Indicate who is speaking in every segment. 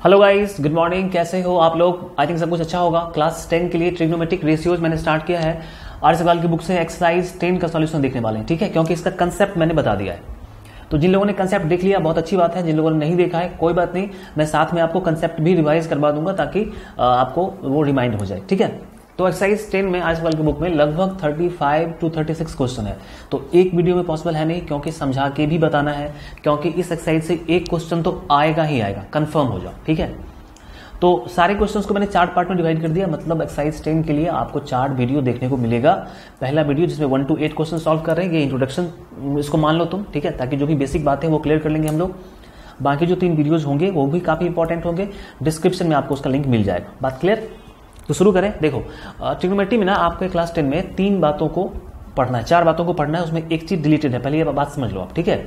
Speaker 1: Hello guys, good morning. कैसे हो आप लोग? आई थिंक सब कुछ अच्छा होगा। क्लास 10 के लिए ट्रिग्नोमेट्रिक रेशियोज मैंने स्टार्ट किया है। आर्य सवाल की बुक से एक्सरसाइज 10 का सॉल्यूशन देखने वाले हैं, ठीक है, क्योंकि इसका कंसेप्ट मैंने बता दिया है। तो जिन लोगों ने कंसेप्ट देख लिया बहुत अच्छी बात है, जिन लोगों ने नहीं देखा है कोई बात नहीं, मैं साथ में आपको कंसेप्ट भी रिवाइज करवा दूंगा ताकि आपको वो रिमाइंड हो जाए, ठीक है। तो एक्सरसाइज 10 में आर्य सवाल की बुक में लगभग 35 to 36 क्वेश्चन है। तो एक वीडियो में पॉसिबल है नहीं, क्योंकि समझा के भी बताना है, क्योंकि इस एक्सरसाइज से एक क्वेश्चन तो आएगा ही आएगा, कंफर्म हो जाओ, ठीक है। तो सारे क्वेश्चंस को मैंने 4 पार्ट में डिवाइड कर दिया, मतलब एक्सरसाइज 10 के लिए आपको 4 वीडियो देखने को मिलेगा। पहला वीडियो जिसमें 1 to 8 क्वेश्चन सॉल्व कर रहे हैं, ये इंट्रोडक्शन इसको मान लो तुम, ठीक है, ताकि जो भी बेसिक बातें वो क्लियर कर लेंगे हम लोग। बाकी जो 3 वीडियोज होंगे वो भी काफी इंपॉर्टेंट होंगे, डिस्क्रिप्शन में आपको उसका लिंक मिल जाएगा। बात क्लियर? तो शुरू करें। देखो, ट्रिग्नोमेट्री में ना आपके क्लास 10 में 3 बातों को पढ़ना है, 4 बातों को पढ़ना है, उसमें एक चीज डिलीटेड है, पहले ये बात समझ लो आप, ठीक है।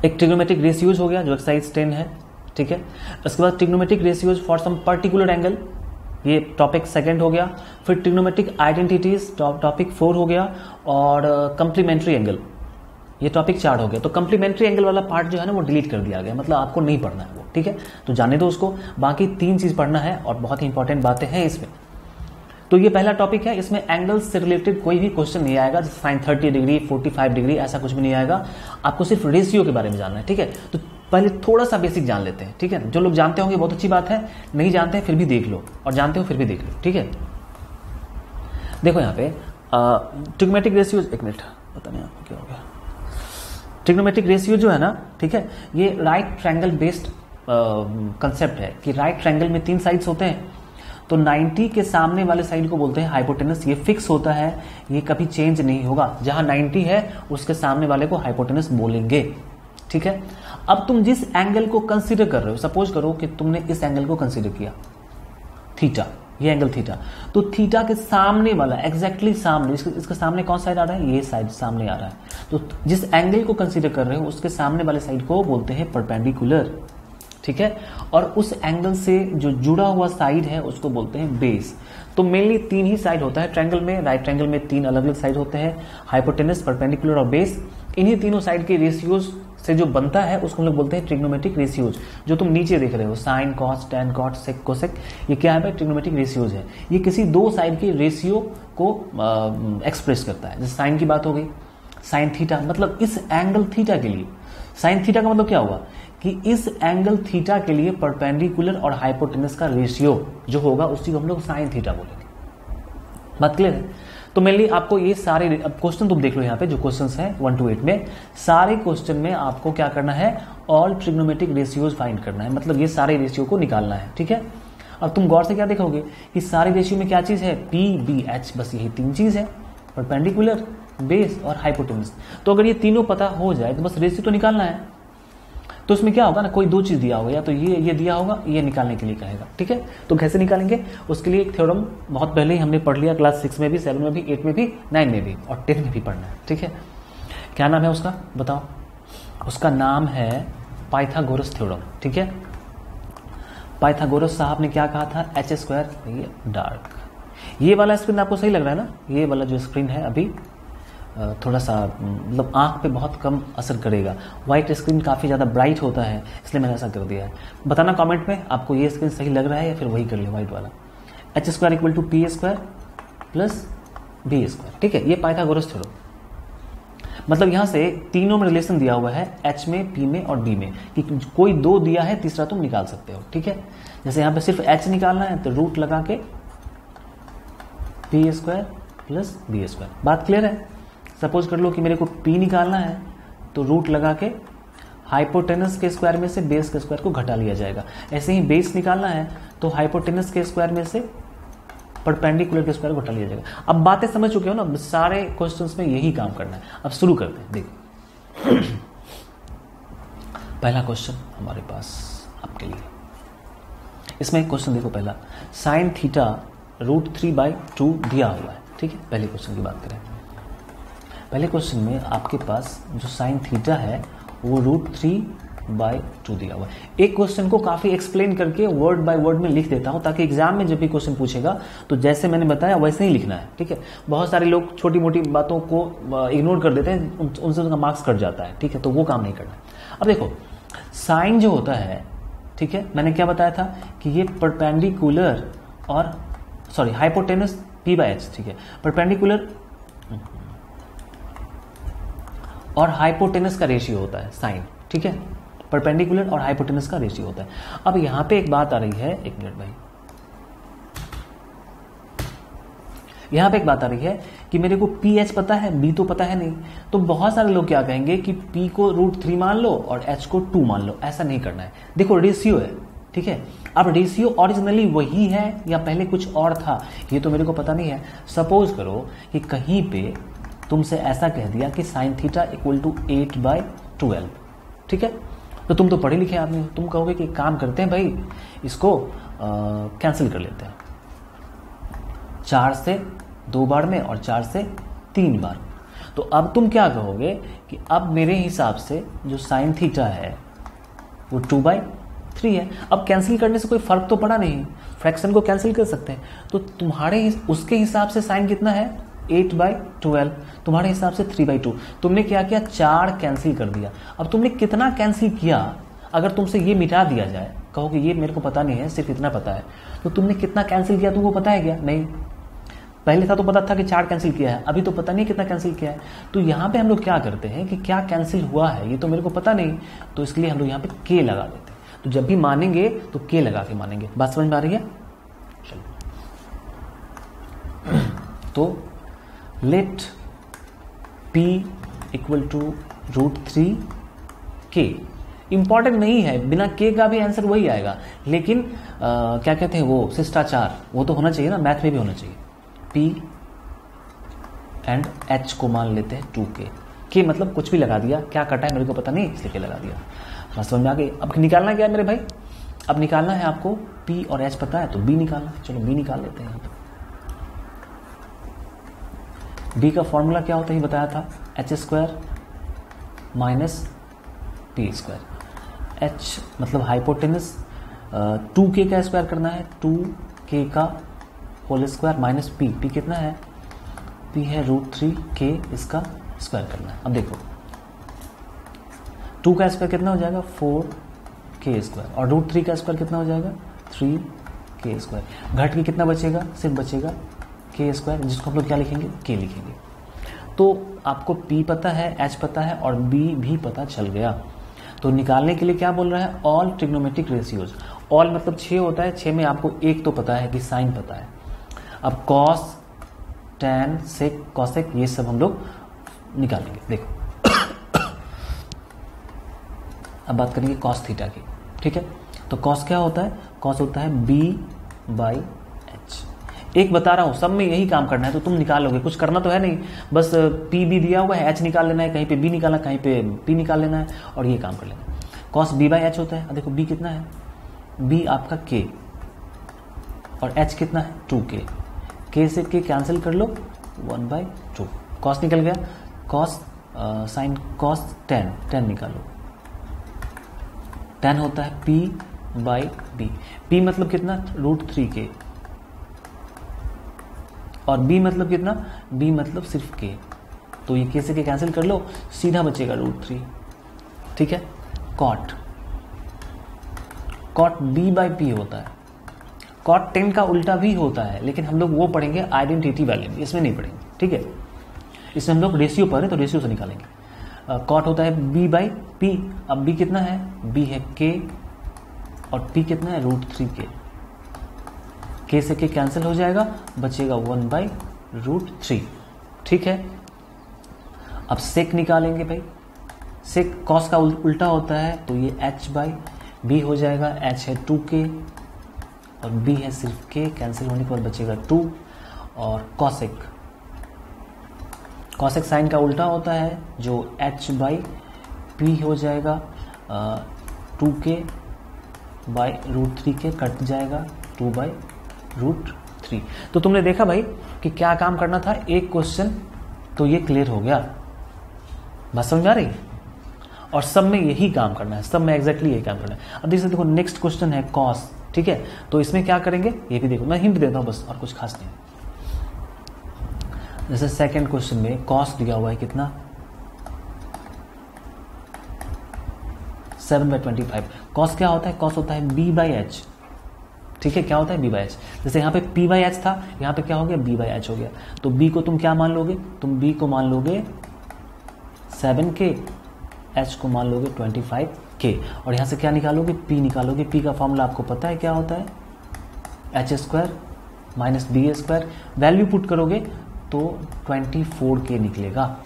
Speaker 1: एक ट्रिग्नोमेट्रिक रेशियोज हो गया जो एक्सरसाइज 10 है, ठीक है। उसके बाद trigonometric ratios for some particular angle, ये टॉपिक सेकंड हो गया। फिर ट्रिग्नोमेट्रिक आइडेंटिटीज टॉपिक 4 हो गया, और कंप्लीमेंट्री एंगल ये टॉपिक 4 हो गया। तो कंप्लीमेंट्री एंगल वाला पार्ट जो है ना वो डिलीट कर दिया गया, मतलब आपको नहीं पढ़ना है वो, ठीक है। तो जाने दो उसको, बाकी 3 चीज पढ़ना है और बहुत ही इंपॉर्टेंट बातें हैं इसमें। तो ये पहला टॉपिक है, इसमें एंगल्स से रिलेटेड कोई भी क्वेश्चन नहीं आएगा, जैसे साइन 30 डिग्री 45 डिग्री ऐसा कुछ भी नहीं आएगा। आपको सिर्फ रेशियो के बारे में जानना है, ठीक है। तो पहले थोड़ा सा बेसिक जान लेते हैं, ठीक है। जो लोग जानते होंगे बहुत अच्छी बात है, नहीं जानते हैं फिर भी देख लो, और जानते हो फिर भी देख लो, ठीक है। देखो यहाँ पे ट्रिग्नोमेट्रिक रेशियो, एक मिनट, पता नहीं आपको क्या हो गया। ट्रिग्नोमेट्रिक रेशियो जो है ना, ठीक है, ये राइट ट्रायंगल बेस्ड कंसेप्ट है कि राइट ट्रायंगल में 3 साइड्स होते हैं। तो 90 के सामने वाले साइड को बोलते हैं हाइपोटेनस, ये फिक्स होता है, ये कभी चेंज नहीं होगा। जहां 90 है उसके सामने वाले को हाइपोटेनस बोलेंगे, ठीक है। अब तुम जिस एंगल को कंसीडर कर रहे हो, सपोज करो कि तुमने इस एंगल को कंसीडर किया थीटा, ये एंगल थीटा, तो थीटा के सामने वाला एग्जैक्टली सामने, इसके सामने कौन साइड आ रहा है? ये साइड सामने आ रहा है। तो जिस एंगल को कंसीडर कर रहे हो उसके सामने वाले साइड को बोलते हैं परपेंडिकुलर, ठीक है। और उस एंगल से जो जुड़ा हुआ साइड है उसको बोलते हैं बेस। तो मेनली 3 ही साइड होता है ट्रायंगल में, राइट ट्रायंगल में 3 अलग अलग साइड होते हैं, हाइपोटेनस, परपेंडिकुलर और बेस। इन्हीं तीनों साइड के रेशियोज से जो बनता है उसको हम लोग बोलते हैं ट्रिग्नोमेट्रिक रेशियोज। जो तुम नीचे देख रहे हो साइन, कॉस, टैन, कॉट, सेक, कोसेक, ये क्या है भाई? ट्रिग्नोमेट्रिक रेशियोज है। ये किसी 2 साइड के रेशियो को एक्सप्रेस करता है। जैसे साइन की बात हो गई, साइन थीटा, मतलब इस एंगल थीटा के लिए, साइन थीटा का मतलब क्या हुआ कि इस एंगल थीटा के लिए परपेंडिकुलर और हाइपोटेनस का रेशियो जो होगा उसी को हम लोग साइन थीटा बोलेंगे। बात क्लियर है? तो मेनली आपको ये सारे क्वेश्चन तुम देख लो, यहाँ पे जो क्वेश्चंस हैं 1 to 8 में, सारे क्वेश्चन में आपको क्या करना है? ऑल ट्रिग्नोमेट्रिक रेशियोज फाइंड करना है, मतलब ये सारे रेशियो को निकालना है, ठीक है। अब तुम गौर से क्या देखोगे कि सारे रेशियो में क्या चीज है? पी, बी, एच, बस यही 3 चीज है, परपेंडिकुलर, बेस और हाइपोटेनस। तो अगर ये तीनों पता हो जाए तो बस रेशियो तो निकालना है। तो इसमें क्या होगा ना, कोई 2 चीज दिया होगा, या तो ये दिया होगा, ये निकालने के लिए कहेगा, ठीक है। तो कैसे निकालेंगे? उसके लिए एक थ्योरम बहुत पहले ही हमने पढ़ लिया, क्लास 6 में भी, 7 में भी, 8 में भी, 9 में भी और 10 में भी पढ़ना है, ठीक है। क्या नाम है उसका बताओ? उसका नाम है पाइथागोरस थ्योरम, ठीक है। पाइथागोरस साहब ने क्या कहा था? h², ये डार्क, ये वाला स्क्रीन आपको सही लग रहा है ना? ये वाला जो स्क्रीन है अभी थोड़ा सा मतलब आंख पे बहुत कम असर करेगा, व्हाइट स्क्रीन काफी ज्यादा ब्राइट होता है, इसलिए मैंने ऐसा कर दिया है। बताना कमेंट में आपको ये स्क्रीन सही लग रहा है या फिर वही कर ले व्हाइट वाला। h² = p² + b², ठीक है। ये पाइथागोरस थ्योरम, मतलब यहां से तीनों में रिलेशन दिया हुआ है, h में, p में और b में, कि कोई 2 दिया है, तीसरा तुम निकाल सकते हो, ठीक है। जैसे यहां पे सिर्फ h निकालना है तो रूट लगा के p² + b²। बात क्लियर है? सपोज कर लो कि मेरे को p निकालना है तो रूट लगा के हाइपोटेनस के स्क्वायर में से बेस के स्क्वायर को घटा लिया जाएगा। ऐसे ही बेस निकालना है तो हाइपोटेनस के स्क्वायर में से परपेंडिकुलर के स्क्वायर को घटा लिया जाएगा। अब बातें समझ चुके हो ना, सारे क्वेश्चंस में यही काम करना है। अब शुरू करते हैं, देखो पहला क्वेश्चन हमारे पास आपके लिए, इसमें एक क्वेश्चन देखो, पहला साइन थीटा √3/2 दिया हुआ है, ठीक है। पहले क्वेश्चन की बात करें, पहले क्वेश्चन में आपके पास जो साइन थीटा है वो √3/2 दिया हुआ है। एक क्वेश्चन को काफी एक्सप्लेन करके वर्ड बाय वर्ड में लिख देता हूं, ताकि एग्जाम में जब भी क्वेश्चन पूछेगा तो जैसे मैंने बताया वैसे ही लिखना है, ठीक है। बहुत सारे लोग छोटी मोटी बातों को इग्नोर कर देते हैं, उनसे उनका मार्क्स कट जाता है, ठीक है, तो वो काम नहीं करना है। अब देखो, साइन जो होता है ठीक है, मैंने क्या बताया था कि ये परपेंडिकुलर और हाइपोटेनस p/h, ठीक है, परपेंडिकुलर और हाइपोटेनस का रेशियो होता है साइन, ठीक है, परपेंडिकुलर और हाइपोटेनस का रेशियो होता है। अब यहां पे एक बात आ रही है, एक मिनट भाई, यहां पे एक बात आ रही है कि मेरे को pH पता है, b तो पता है नहीं, तो बहुत सारे लोग क्या कहेंगे कि p को √3 मान लो और h को 2 मान लो। ऐसा नहीं करना है, देखो रेशियो है, ठीक है। अब रेशियो ओरिजिनली वही है या पहले कुछ और था, ये तो मेरे को पता नहीं है। सपोज करो कि कहीं पे तुमसे ऐसा कह दिया कि sin थीटा इक्वल टू 8/12, ठीक है, तो तुम तो पढ़े लिखे आदमी हो, तुम कहोगे कि काम करते हैं भाई, इसको कैंसिल कर लेते हैं, 4 से 2 बार में और 4 से 3 बार। तो अब तुम क्या कहोगे कि अब मेरे हिसाब से जो sin थीटा है वो 2/3 है। अब कैंसिल करने से कोई फर्क तो पड़ा नहीं, फ्रैक्शन को कैंसिल कर सकते हैं, तो तुम्हारे उसके हिसाब से साइन कितना है 8/12, तुम्हारे हिसाब से 3/2। तुमने क्या किया, 4 कैंसिल कर दिया। अब तुमने कितना कैंसिल किया, अगर तुमसे ये मिटा दिया जाए, कहो कि ये मेरे को पता नहीं है, सिर्फ इतना पता है, तो तुमने कितना कैंसिल किया तुमको पता है क्या? नहीं, पहले था तो पता था कि 4 कैंसिल किया है, अभी तो पता नहीं कितना कैंसिल किया है। तो यहाँ पे हम लोग क्या करते हैं कि क्या कैंसिल हुआ है ये तो मेरे को पता नहीं, तो इसके लिए हम लोग यहाँ पे के लगा देते हैं। तो जब भी मानेंगे तो के लगा के मानेंगे। बात समझ में आ रही है? चलो, तो let p equal to √3 k। Important नहीं है, बिना के का भी आंसर वही आएगा, लेकिन क्या कहते हैं वो शिष्टाचार, वो तो होना चाहिए ना, मैथ में भी होना चाहिए। p एंड h को मान लेते हैं 2k। k मतलब कुछ भी लगा दिया, क्या कटा है मेरे को पता नहीं, इसलिए के लगा दिया। बात समझ में आ गई? अब निकालना क्या है मेरे भाई? अब निकालना है आपको p और h पता है तो b निकालना है। चलो b निकाल लेते हैं। यहाँ पे b का फॉर्मूला क्या होता है ये बताया था, h² माइनस p²। h मतलब हाइपोटेनस, 2k का स्क्वायर करना है, 2k का होल स्क्वायर माइनस p कितना है, p है √3k, इसका स्क्वायर करना है। अब देखो 2 का स्क्वायर कितना हो जाएगा 4k², और √3 का स्क्वायर कितना हो जाएगा 3k²। घट के कितना बचेगा, सिर्फ बचेगा k², जिसको हम लोग क्या लिखेंगे, k लिखेंगे। तो आपको p पता है, h पता है और b भी पता चल गया। तो निकालने के लिए क्या बोल रहा है, ऑल ट्रिग्नोमेट्रिक रेशियोज। ऑल मतलब 6 होता है, 6 में आपको एक तो पता है कि साइन पता है। अब कॉस, टैन, सेक, कॉसेक, ये सब हम लोग निकालेंगे। देखो अब बात करेंगे कॉस थीटा की, ठीक है। तो कॉस क्या होता है, कॉस होता है b/h। एक बता रहा हूं, सब में यही काम करना है, तो तुम निकालोगे, कुछ करना तो है नहीं, बस p भी दिया हुआ है, h निकाल लेना है, कहीं पे b निकालना, कहीं पे p निकाल लेना है, और ये काम कर लेना है। कॉस b/h होता है। अब देखो b कितना है, b आपका k और h कितना है 2k, k से k कैंसिल कर लो 1/2, कॉस निकल गया। कॉस साइन कॉस tan निकालो, tan होता है p/b। p मतलब कितना √3k, और b मतलब कितना, b मतलब सिर्फ k, तो ये k से k कैंसिल कर लो, सीधा बचेगा √3, ठीक है। कॉट b/p होता है। कॉट tan का उल्टा भी होता है, लेकिन हम लोग वो पढ़ेंगे आइडेंटिटी वैल्यू में, इसमें नहीं पढ़ेंगे, ठीक है। इसमें हम लोग रेशियो पढ़े तो रेशियो से निकालेंगे। कॉट होता है b/p। अब b कितना है, b है k और p कितना है √3k, k से k कैंसिल हो जाएगा, बचेगा 1/√3, ठीक है। अब सेक निकालेंगे भाई, सेक कॉस का उल्टा होता है, तो ये h/b हो जाएगा। h है 2k और b है सिर्फ k, कैंसिल होने के बाद बचेगा 2। और कॉसेक साइन का उल्टा होता है, जो h/p हो जाएगा, 2k/√3k कट जाएगा 2/√3। तो तुमने देखा भाई कि क्या काम करना था, एक क्वेश्चन तो ये क्लियर हो गया। बात समझ आ रही? और सब में यही काम करना है, सब में एग्जैक्टली यही काम करना है। अब देखो नेक्स्ट क्वेश्चन है कॉस, ठीक है। तो इसमें क्या करेंगे ये भी देखो, मैं हिंट देता हूं बस, और कुछ खास नहीं। जैसे सेकंड क्वेश्चन में कॉस दिया हुआ है कितना 7/25। कॉस क्या होता है, कॉस होता है b बाई एच। ठीक है, क्या होता है b बाई एच। जैसे यहाँ पे p बाई एच था, यहाँ पे क्या हो गया b बाई एच हो गया। तो b को तुम क्या मान लोगे, तुम b को मान लोगे 7k, h को मान लोगे 25k, और यहाँ से क्या निकालोगे, p निकालोगे। p का फॉर्मूला आपको पता है क्या होता है, H square minus B square. Value put करोगे तो 24k निकलेगा।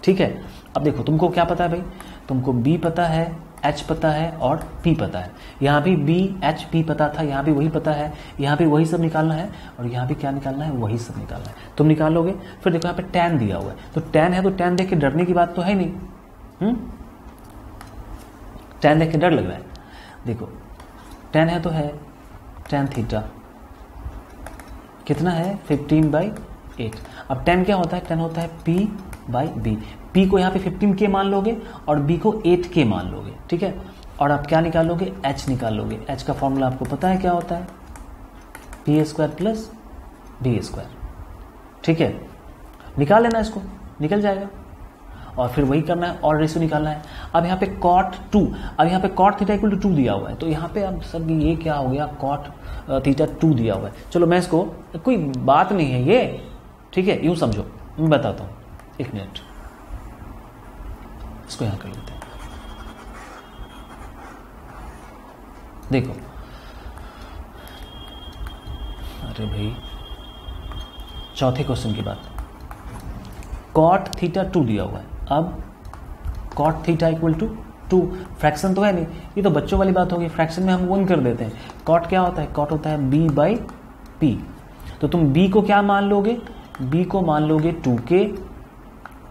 Speaker 1: ठीक है, अब देखो तुमको क्या पता है भाई, तुमको b पता है, h पता है और p पता है। यहाँ भी b h p पता था, यहाँ भी वही पता है, यहाँ भी वही सब निकालना है, और यहाँ भी क्या निकालना है, वही सब निकालना है। तुम निकालोगे। फिर देखो यहाँ पे tan दिया हुआ है, तो tan है तो tan देख के डरने की बात तो है नहीं। tan देख के डर लग रहा है। देखो tan है तो है tan थीटा कितना है 15/8। अब tan क्या होता है, tan होता है p बाई बी। p को यहाँ पे 15k मान लोगे और b को 8k मान लोगे। ठीक है, और आप क्या निकालोगे, h निकालोगे। h का फॉर्मूला आपको पता है क्या होता है, p square plus b square. ठीक है, निकाल लेना इसको, निकल जाएगा। और फिर वही करना है और रेशियो निकालना है। अब यहाँ पे cot 2, अब यहाँ पे cot थीटा इक्वल टू 2 दिया हुआ है, तो यहाँ पे अब सर ये क्या हो गया, cot थीटा 2 दिया हुआ है। चलो मैं इसको, कोई बात नहीं है ये, ठीक है, यूं समझो, मैं बताता हूँ, एक मिनट, इसको यहां कर लेते हैं। देखो, अरे भाई चौथे क्वेश्चन की बात, cot थीटा 2 दिया हुआ है। अब cot theta equal to 2, fraction तो है नहीं, ये तो बच्चों वाली बात होगी, फ्रैक्शन में हम 1 कर देते हैं। cot क्या होता है, cot होता है b बाई p। तो तुम b को क्या मान लोगे, b को मान लोगे 2k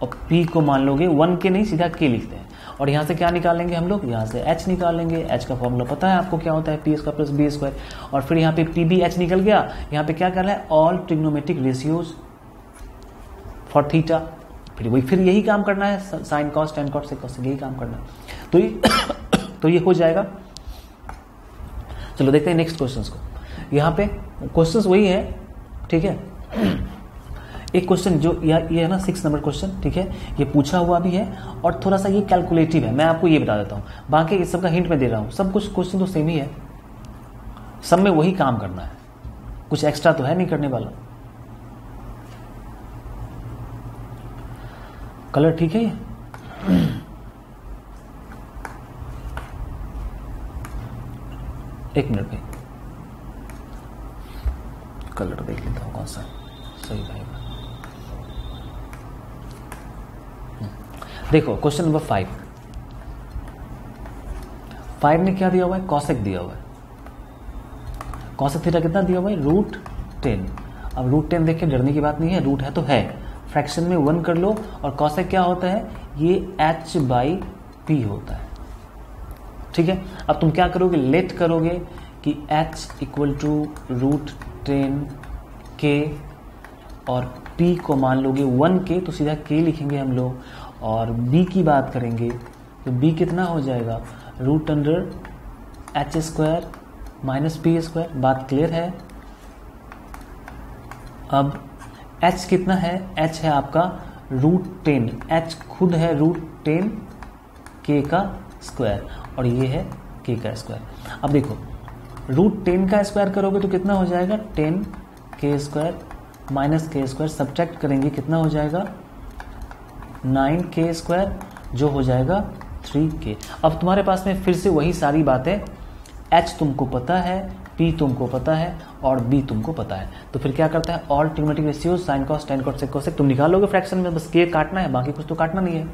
Speaker 1: और p को मान लोगे 1k, नहीं सीधा k लिखते हैं। और यहाँ से क्या निकालेंगे हम लोग, यहाँ से h निकालेंगे। h का फॉर्मूला पता है आपको क्या होता है, p square plus b square. और फिर यहाँ पे p भी h निकल गया। यहाँ पे क्या करना है, all trigonometric ratios for theta. फिर यही काम करना है, sine cos tan cos sec cos, यही काम करना है। तो ये हो जाएगा। चलो देखते हैं नेक्स्ट क्वेश्चंस को। यहाँ पे क्वेश्चंस वही है, ठीक है। एक क्वेश्चन जो ये है ना 6 नंबर क्वेश्चन, ठीक है, ये पूछा हुआ भी है और थोड़ा सा ये कैलकुलेटिव है, मैं आपको ये बता देता हूँ। बाकी इस सब का हिंट मैं दे रहा हूँ, सब कुछ क्वेश्चन तो सेम ही है, सब में वही काम करना है, कुछ एक्स्ट्रा तो है नहीं करने वाला। कलर ठीक है ये, एक मिनट में कलर देख लेता हूं कौन सा सही रहेगा। देखो क्वेश्चन नंबर 5 में क्या दिया हुआ है, कॉसेक दिया हुआ है। कॉसेक थीटा कितना दिया हुआ है, √10। अब √10 देख के डरने की बात नहीं है, रूट है तो है, फ्रैक्शन में 1 कर लो। और कॉसेक क्या होता है, ये h बाई p होता है। ठीक है, अब तुम क्या करोगे, लेट करोगे कि h इक्वल टू √10k और p को मान लोगे 1k, तो सीधा k लिखेंगे हम लोग। और b की बात करेंगे तो b कितना हो जाएगा, √h² माइनस p स्क्वायर। बात क्लियर है। अब h कितना है, h है आपका √10, h खुद है √10 k का स्क्वायर और ये है k का स्क्वायर। अब देखो √10 का स्क्वायर करोगे तो कितना हो जाएगा, 10k² माइनस k², सब्ट्रैक्ट करेंगे कितना हो जाएगा, 9k², जो हो जाएगा 3k। अब तुम्हारे पास में फिर से वही सारी बातें, h तुमको पता है, p तुमको पता है और b तुमको पता है। तो फिर क्या करता है, all trigonometric ratios sine cos tan cos sec cosec तुम निकालोगे फ्रैक्शन में, बस k काटना है, बाकी कुछ तो काटना नहीं है।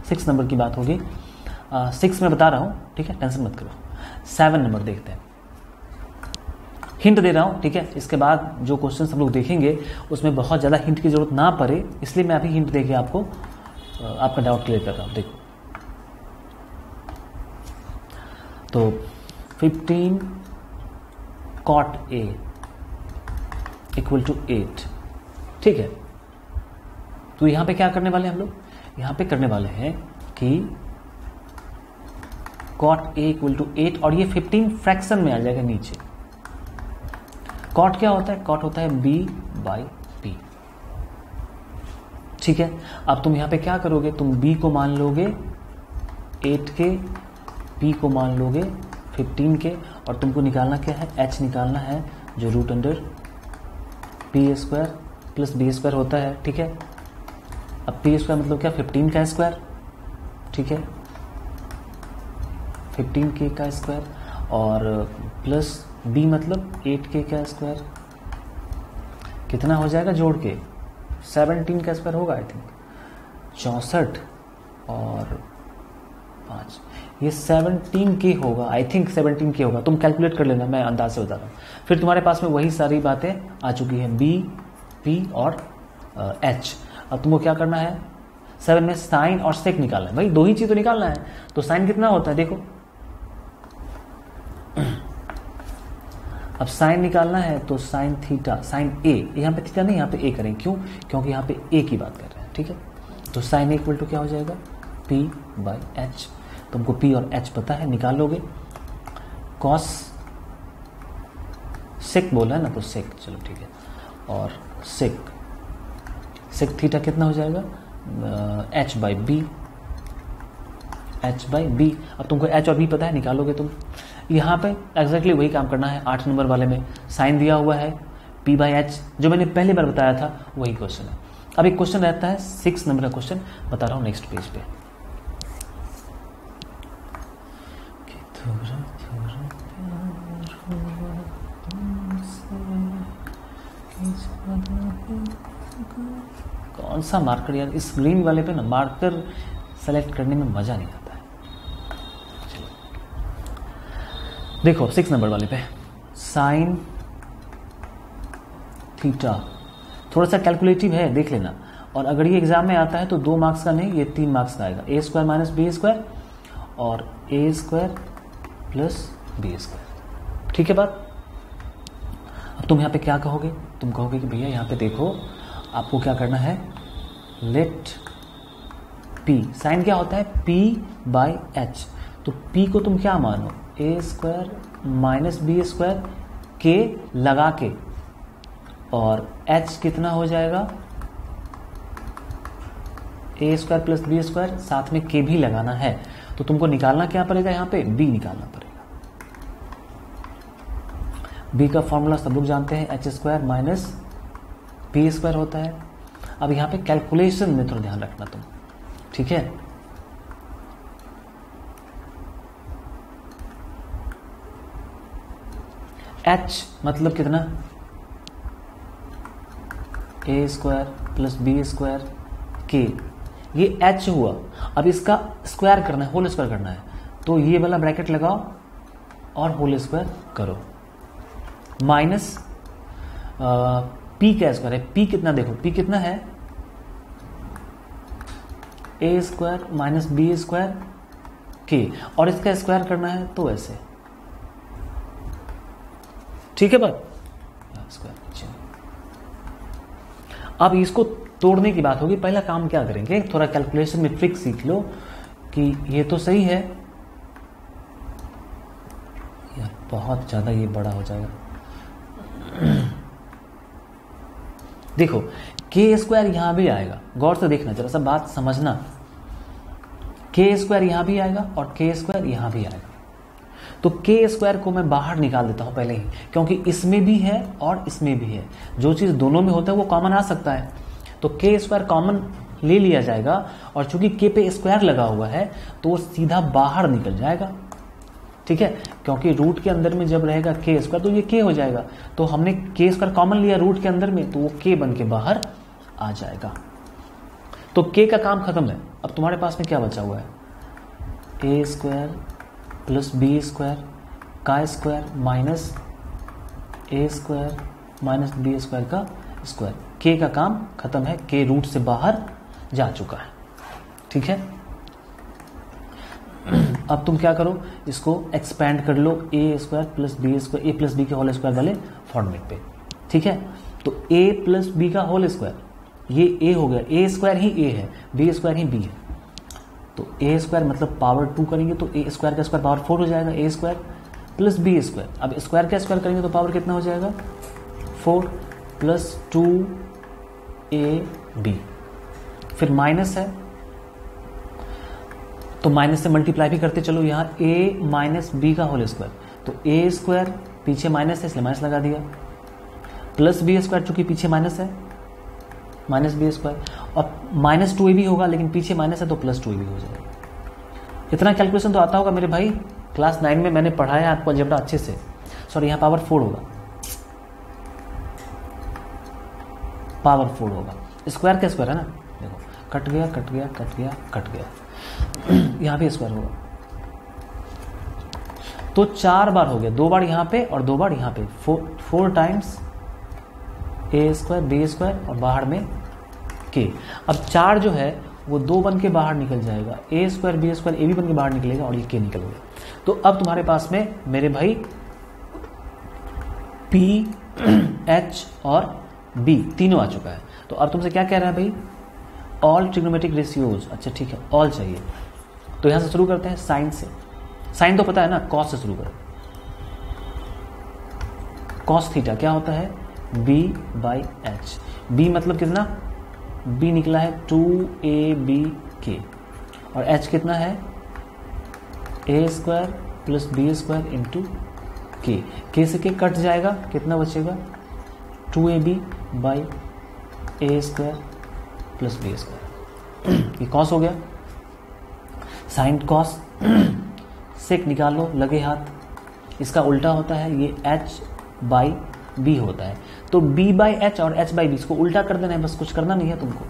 Speaker 1: 6 नंबर की बात होगी, 6 में बता रहा हूं, ठीक है, टेंशन मत करो। 7 नंबर देखते हैं, हिंट दे रहा हूं, ठीक है। इसके बाद जो क्वेश्चन हम लोग देखेंगे उसमें बहुत ज्यादा हिंट की जरूरत ना पड़े, इसलिए मैं अभी हिंट देके आपको आपका डाउट क्लियर कर रहा हूं। देखो तो 15 cot A इक्वल टू 8, ठीक है। तो यहां पे क्या करने वाले हैं हम लोग, यहां पे करने वाले हैं कि cot A इक्वल टू 8 और ये 15 फ्रैक्शन में आ जाएगा नीचे। cot क्या होता है, cot होता है b बाई p, ठीक है। अब तुम यहां पे क्या करोगे, तुम b को मान लोगे 8k, p को मान लोगे 15 के, और तुमको निकालना क्या है, h निकालना है, जो root under p square plus b square होता है। ठीक है, अब p स्क्वायर मतलब क्या, 15 का स्क्वायर। ठीक है, 15k का स्क्वायर, और प्लस b मतलब 8k का स्क्वायर। कितना हो जाएगा जोड़ के, 17 का स्क्वायर होगा आई थिंक, 64 और 5, ये 17k होगा आई थिंक, 17k होगा। तुम कैलकुलेट कर लेना, मैं अंदाज से बता रहा हूँ। फिर तुम्हारे पास में वही सारी बातें आ चुकी हैं, b, p और h। अब तुमको क्या करना है, 7 में साइन और सेक निकालना है। भाई दो ही चीज तो निकालना है। तो साइन कितना होता है देखो, अब साइन निकालना है तो साइन थीटा, साइन ए, यहाँ पे थीटा नहीं, यहाँ पे ए करें। क्यों, क्योंकि यहाँ पे ए की बात कर रहे हैं। ठीक है, तो साइन ए इक्वल टू क्या हो जाएगा, p बाई एच। तुमको p और h पता है, निकाल लोगे। कॉस सेक बोला है ना, तो सेक, चलो ठीक है, और सेक थीटा कितना हो जाएगा, h by B, h by B. अब तुमको h और b पता है, निकालोगे तुम। यहाँ पे एग्जैक्टली वही काम करना है। 8 नंबर वाले में साइन दिया हुआ है, p बाई एच, जो मैंने पहली बार बताया था वही क्वेश्चन है। अब एक क्वेश्चन रहता है 6 नंबर का क्वेश्चन, बता रहा हूँ नेक्स्ट पेज पे। कौन सा मार्कर यार, इस ग्रीन वाले पे ना मार्कर सेलेक्ट करने में मजा नहीं आता है। देखो 6 नंबर वाले पे साइन थीटा, थोड़ा सा कैलकुलेटिव है, देख लेना। और अगर ये एग्जाम में आता है तो 2 मार्क्स का नहीं, ये 3 मार्क्स का आएगा। ए स्क्वायर माइनस बी स्क्वायर और ए स्क्वायर प्लस बी स्क्वायर। ठीक है बात। अब तुम यहाँ पे क्या कहोगे, तुम कहोगे कि भैया यहाँ पे देखो, आपको क्या करना है, लेट p, साइन क्या होता है, p बाई एच। तो p को तुम क्या मानो, ए स्क्वायर माइनस बी स्क्वायर के लगा के, और h कितना हो जाएगा, ए स्क्वायर प्लस बी स्क्वायर, साथ में k भी लगाना है। तो तुमको निकालना क्या पड़ेगा, यहाँ पे b निकालना पड़ेगा। b का फॉर्मूला सब लोग जानते हैं, H square minus B square होता है। अब यहाँ पे कैलकुलेशन में थोड़ा ध्यान रखना तुम, ठीक है। h मतलब कितना, ए स्क्वायर प्लस बी स्क्वायर के, ये h हुआ। अब इसका स्क्वायर करना है, होल स्क्वायर करना है, तो ये वाला ब्रैकेट लगाओ और होल स्क्वायर करो। माइनस p का स्क्वायर है, p कितना देखो, p कितना है, ए स्क्वायर माइनस बी स्क्वायर के, और इसका स्क्वायर करना है तो ऐसे, ठीक है बात। अब इसको तोड़ने की बात होगी। पहला काम क्या करेंगे, थोड़ा कैलकुलेशन में ट्रिक सीख लो कि ये तो सही है यार, बहुत ज्यादा ये बड़ा हो जाएगा। देखो के स्क्वायर यहां भी आएगा, गौर से देखना, जरा सा बात समझना। के स्क्वायर यहां भी आएगा और के स्क्वायर यहां भी आएगा। तो के स्क्वायर को मैं बाहर निकाल देता हूं पहले ही, क्योंकि इसमें भी है और इसमें भी है। जो चीज दोनों में होता है वो कॉमन आ सकता है, तो के स्क्वायर कॉमन ले लिया जाएगा। और चूंकि के पे स्क्वायर लगा हुआ है तो वो सीधा बाहर निकल जाएगा, ठीक है। क्योंकि रूट के अंदर में जब रहेगा के स्क्वायर तो ये के हो जाएगा। तो हमने के स्क्वायर कॉमन लिया रूट के अंदर में, तो वो के बन के बाहर आ जाएगा। तो के का काम खत्म है। अब तुम्हारे पास में क्या बचा हुआ है, ए स्क्वायर प्लस बी स्क्वायर का स्क्वायर माइनस ए स्क्वायर माइनस बी स्क्वायर का स्क्वायर। के का काम खत्म है, के रूट से बाहर जा चुका है, ठीक है। अब तुम क्या करो, इसको एक्सपैंड कर लो, A square plus B square, A plus B के होल स्क्वायर वाले फॉर्मेट पे, ठीक है। तो ए प्लस बी का होल स्क्वायर, ये ए हो गया, ए स्क्वायर ही ए है, बी स्क्वायर ही बी है। तो ए स्क्वायर मतलब पावर 2 करेंगे तो ए स्क्वायर का स्क्वायर पावर 4 हो जाएगा, ए स्क्वायर प्लस बी स्क्वायर। अब स्क्वायर का स्क्वायर करेंगे तो पावर कितना हो जाएगा, 4 प्लस 2 ए बी। फिर माइनस है, तो माइनस से मल्टीप्लाई भी करते चलो, यहाँ a माइनस बी का होल स्क्वायर, तो a स्क्वायर पीछे माइनस है इसलिए माइनस लगा दिया, प्लस बी स्क्वायर चूंकि पीछे माइनस है माइनस बी स्क्वायर, और माइनस 2ab होगा लेकिन पीछे माइनस है तो प्लस 2ab हो जाएगा। इतना कैलकुलेशन तो आता होगा मेरे भाई, क्लास 9 में मैंने पढ़ाया आपको अलजेब्रा अच्छे से। सॉरी, यहाँ पावर 4 होगा, पावर 4 होगा, स्क्वायर का स्क्वायर है ना, देखो कट गया कट गया कट गया कट गया यहाँ भी स्क्वायर होगा, तो 4 बार हो गया, 2 बार यहाँ पे और 2 बार यहाँ पे, 4 times a square B square और बाहर में k। अब 4 जो है वो 2 बन के बाहर निकल जाएगा, a स्क्वायर बी स्क्वायर ए भी बन के बाहर निकलेगा और ये k निकल गया। तो अब तुम्हारे पास में मेरे भाई p h और b तीनों आ चुका है। तो अब तुमसे क्या कह रहा है भाई, ऑल ट्रिग्नोमेट्रिक रेशियोज। अच्छा ठीक है, ऑल चाहिए, तो यहां से शुरू करते हैं साइन से। साइन तो पता है ना, कॉस से शुरू करें। कॉस थीटा क्या होता है, b बाई एच। b मतलब कितना, b निकला है 2abk और h कितना है a square plus B square into k से k कट जाएगा, कितना बचेगा 2ab by A square plus B square. ये कॉस हो गया, साइन कॉस सेक निकाल लो लगे हाथ, इसका उल्टा होता है ये h बाई b होता है, तो b बाई एच और h बाई बी इसको उल्टा कर देना है, बस कुछ करना नहीं है तुमको।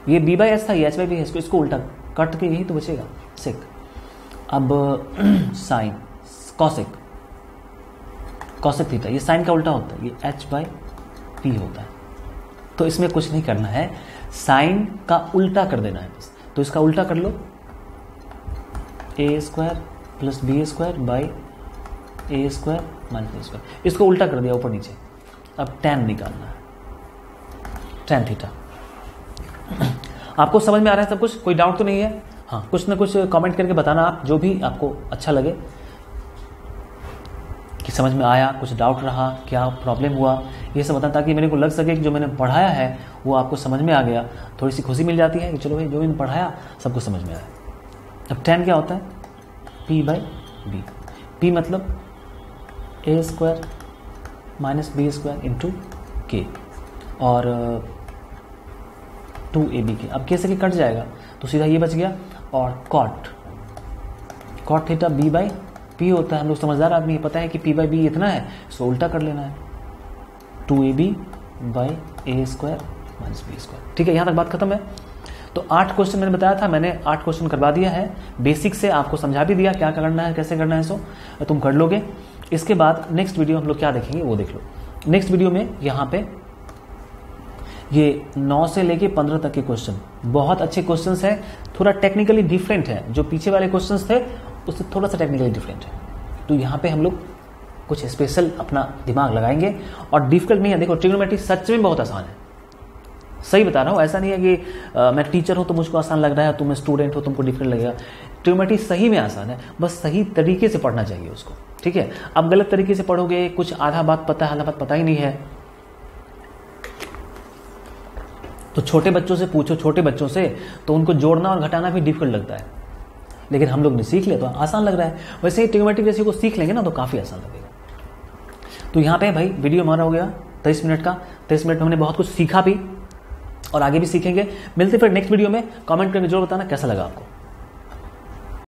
Speaker 1: ये b बाई एच था, ये h बाई बी है, इसको उल्टा कट के यही तो बचेगा सेक। अब साइन कॉसेक, कॉसेक थीटा ये साइन का उल्टा होता है, ये h बाई पी होता है। तो इसमें कुछ नहीं करना है, साइन का उल्टा कर देना है बस। तो इसका उल्टा कर लो, A square plus B square by A square minus B square, इसको उल्टा कर दिया ऊपर नीचे। अब tan निकालना है, tan थीटा। आपको समझ में आ रहा है सब कुछ, कोई डाउट तो नहीं है? हाँ, कुछ ना कुछ कमेंट करके बताना आप, जो भी आपको अच्छा लगे कि समझ में आया, कुछ डाउट रहा, क्या प्रॉब्लम हुआ, ये सब बताना, ताकि मेरे को लग सके कि जो मैंने पढ़ाया है वो आपको समझ में आ गया। थोड़ी सी खुशी मिल जाती है कि चलो भाई जो मैंने पढ़ाया सबको समझ में आया। अब tan क्या होता है, p बाई बी। p मतलब a square minus B square into K और 2ab के। अब k से k कट जाएगा तो सीधा ये बच गया, और cot theta b by P होता है। हम लोग समझदार आदमी, पता है कि p बाई बी इतना है, इसको उल्टा कर लेना है, 2ab by A square minus B square. ठीक है, यहाँ तक बात खत्म है। तो 8 क्वेश्चन मैंने बताया था, मैंने 8 क्वेश्चन करवा दिया है, बेसिक से आपको समझा भी दिया क्या करना है कैसे करना है, सो तुम कर लोगे। इसके बाद नेक्स्ट वीडियो हम लोग क्या देखेंगे वो देख लो। नेक्स्ट वीडियो में यहाँ पे ये 9 से लेके 15 तक के क्वेश्चन बहुत अच्छे क्वेश्चन है, थोड़ा टेक्निकली डिफरेंट है, जो पीछे वाले क्वेश्चन थे उससे थोड़ा सा टेक्निकली डिफरेंट है। तो यहाँ पे हम लोग कुछ स्पेशल अपना दिमाग लगाएंगे, और डिफिकल्ट नहीं है। देखो ट्रिग्नोमेट्री सच में बहुत आसान है, सही बता रहा हूँ, ऐसा नहीं है कि मैं टीचर हूँ तो मुझको आसान लग रहा है, तुम स्टूडेंट हो तुमको डिफिकल्ट लगेगा। ट्रिग्नोमेट्री सही में आसान है, बस सही तरीके से पढ़ना चाहिए उसको। ठीक है, अब गलत तरीके से पढ़ोगे, कुछ आधा बात पता है आधा बात पता ही नहीं है, तो छोटे बच्चों से पूछो, छोटे बच्चों से, तो उनको जोड़ना और घटाना भी डिफिकल्ट लगता है, लेकिन हम लोग ने सीख लिया तो आसान लग रहा है। वैसे ही ट्रिग्नोमेट्री रेशियो को सीख लेंगे ना तो काफी आसान लगेगा। तो यहाँ पे भाई वीडियो हमारा हो गया 23 मिनट का। 23 मिनट में हमने बहुत कुछ सीखा भी और आगे भी सीखेंगे। मिलते फिर नेक्स्ट वीडियो में। कमेंट करके जरूर बताना कैसा लगा आपको।